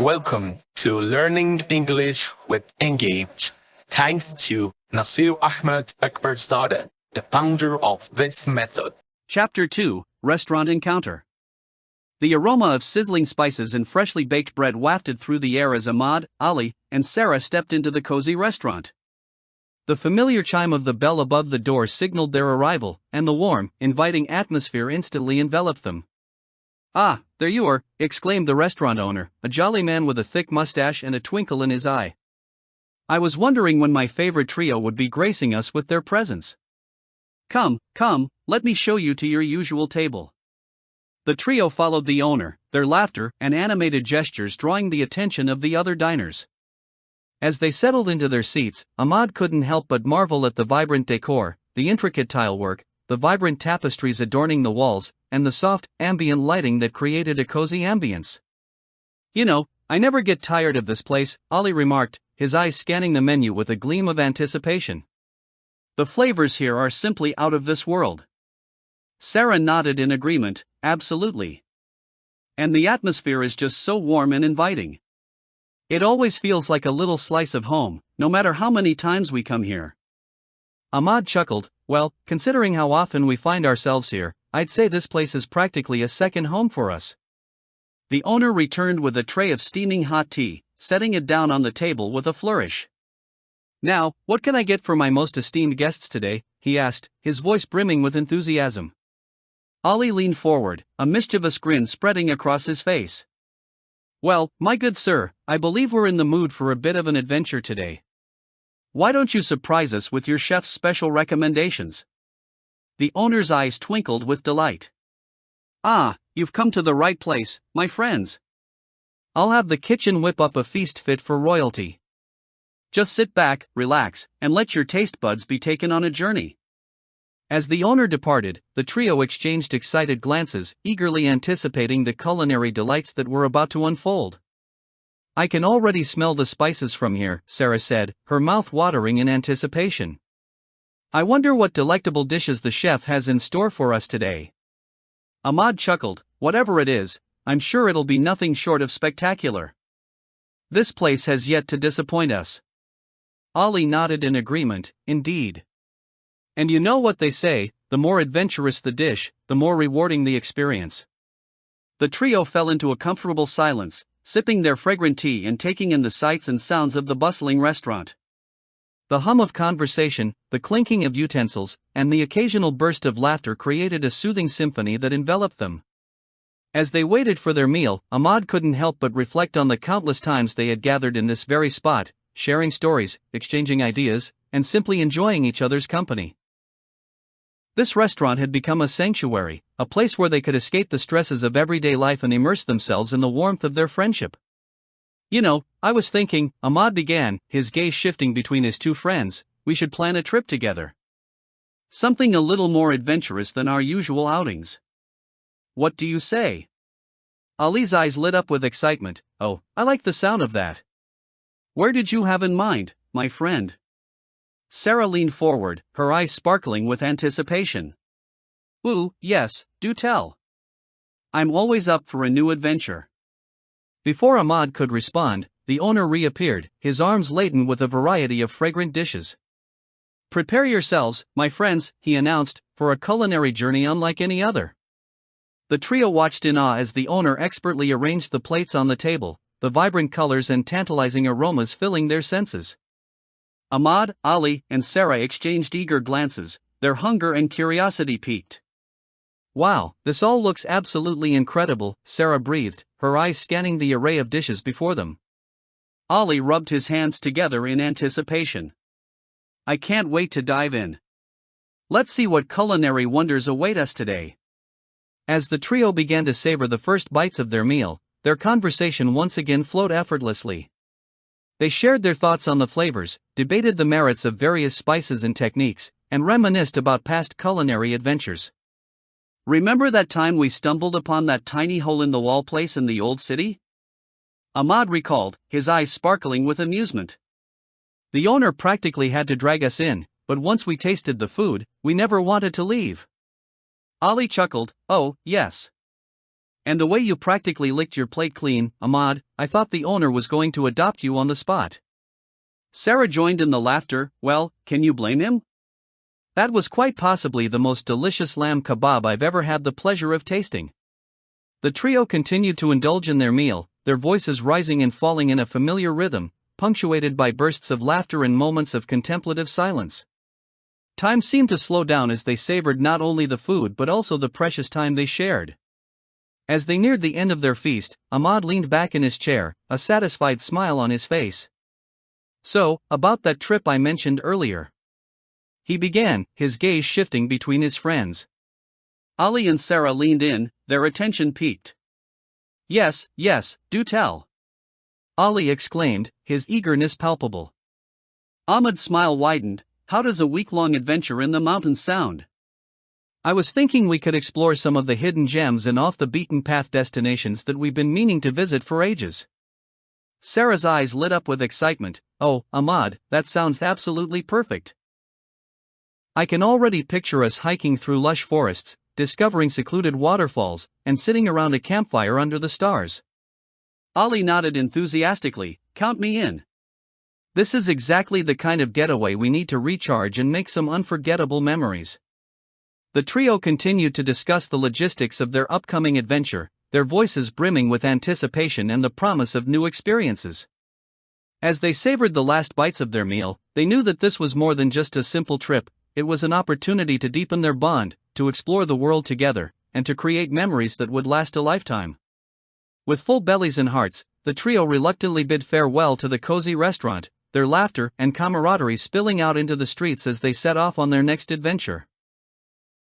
Welcome to Learning English with Engage. Thanks to Nasir Ahmed Akbarzadeh, the founder of this method. Chapter 2, Restaurant Encounter. The aroma of sizzling spices and freshly baked bread wafted through the air as Ahmad, Ali, and Sarah stepped into the cozy restaurant. The familiar chime of the bell above the door signaled their arrival, and the warm, inviting atmosphere instantly enveloped them. "Ah, there you are," exclaimed the restaurant owner, a jolly man with a thick mustache and a twinkle in his eye. "I was wondering when my favorite trio would be gracing us with their presence. Come, let me show you to your usual table." The trio followed the owner, their laughter and animated gestures drawing the attention of the other diners. As they settled into their seats, Ahmad couldn't help but marvel at the vibrant decor, the intricate tile work, the vibrant tapestries adorning the walls, and the soft, ambient lighting that created a cozy ambience. "You know, I never get tired of this place," Ali remarked, his eyes scanning the menu with a gleam of anticipation. "The flavors here are simply out of this world." Sarah nodded in agreement, "Absolutely. And the atmosphere is just so warm and inviting. It always feels like a little slice of home, no matter how many times we come here." Ahmad chuckled, "Well, considering how often we find ourselves here, I'd say this place is practically a second home for us." The owner returned with a tray of steaming hot tea, setting it down on the table with a flourish. "Now, what can I get for my most esteemed guests today?" he asked, his voice brimming with enthusiasm. Ali leaned forward, a mischievous grin spreading across his face. "Well, my good sir, I believe we're in the mood for a bit of an adventure today. Why don't you surprise us with your chef's special recommendations?" The owner's eyes twinkled with delight. "Ah, you've come to the right place, my friends. I'll have the kitchen whip up a feast fit for royalty. Just sit back, relax, and let your taste buds be taken on a journey." As the owner departed, the trio exchanged excited glances, eagerly anticipating the culinary delights that were about to unfold. "I can already smell the spices from here," Sarah said, her mouth watering in anticipation. "I wonder what delectable dishes the chef has in store for us today." Ahmad chuckled, "Whatever it is, I'm sure it'll be nothing short of spectacular. This place has yet to disappoint us." Ali nodded in agreement, "Indeed. And you know what they say, the more adventurous the dish, the more rewarding the experience." The trio fell into a comfortable silence, sipping their fragrant tea and taking in the sights and sounds of the bustling restaurant. The hum of conversation, the clinking of utensils, and the occasional burst of laughter created a soothing symphony that enveloped them. As they waited for their meal, Ahmad couldn't help but reflect on the countless times they had gathered in this very spot, sharing stories, exchanging ideas, and simply enjoying each other's company. This restaurant had become a sanctuary, a place where they could escape the stresses of everyday life and immerse themselves in the warmth of their friendship. "You know, I was thinking," Ahmad began, his gaze shifting between his two friends, "we should plan a trip together. Something a little more adventurous than our usual outings. What do you say?" Ali's eyes lit up with excitement. "Oh, I like the sound of that. Where did you have in mind, my friend?" Sarah leaned forward, her eyes sparkling with anticipation. "Ooh, yes, do tell. I'm always up for a new adventure." Before Ahmad could respond, the owner reappeared, his arms laden with a variety of fragrant dishes. "Prepare yourselves, my friends," he announced, "for a culinary journey unlike any other." The trio watched in awe as the owner expertly arranged the plates on the table, the vibrant colors and tantalizing aromas filling their senses. Ahmad, Ali, and Sarah exchanged eager glances, their hunger and curiosity piqued. "Wow, this all looks absolutely incredible," Sarah breathed, her eyes scanning the array of dishes before them. Ali rubbed his hands together in anticipation. "I can't wait to dive in. Let's see what culinary wonders await us today." As the trio began to savor the first bites of their meal, their conversation once again flowed effortlessly. They shared their thoughts on the flavors, debated the merits of various spices and techniques, and reminisced about past culinary adventures. "Remember that time we stumbled upon that tiny hole-in-the-wall place in the old city?" Ahmad recalled, his eyes sparkling with amusement. "The owner practically had to drag us in, but once we tasted the food, we never wanted to leave." Ali chuckled, "Oh, yes. And the way you practically licked your plate clean, Ahmad, I thought the owner was going to adopt you on the spot. Sarah joined in the laughter. Well, can you blame him? That was quite possibly the most delicious lamb kebab I've ever had the pleasure of tasting. The trio continued to indulge in their meal, their voices rising and falling in a familiar rhythm, punctuated by bursts of laughter and moments of contemplative silence. Time seemed to slow down as they savored not only the food but also the precious time they shared. As they neared the end of their feast, Ahmad leaned back in his chair, a satisfied smile on his face. So, about that trip I mentioned earlier. He began, his gaze shifting between his friends. Ali and Sarah leaned in, their attention piqued. Yes, do tell. Ali exclaimed, his eagerness palpable. Ahmad's smile widened. How does a week-long adventure in the mountains sound? I was thinking we could explore some of the hidden gems and off-the-beaten-path destinations that we've been meaning to visit for ages. Sarah's eyes lit up with excitement. Oh, Ahmad, that sounds absolutely perfect. I can already picture us hiking through lush forests, discovering secluded waterfalls, and sitting around a campfire under the stars. Ali nodded enthusiastically. Count me in. This is exactly the kind of getaway we need to recharge and make some unforgettable memories. The trio continued to discuss the logistics of their upcoming adventure, their voices brimming with anticipation and the promise of new experiences. As they savored the last bites of their meal, they knew that this was more than just a simple trip. It was an opportunity to deepen their bond, to explore the world together, and to create memories that would last a lifetime. With full bellies and hearts, the trio reluctantly bid farewell to the cozy restaurant, their laughter and camaraderie spilling out into the streets as they set off on their next adventure.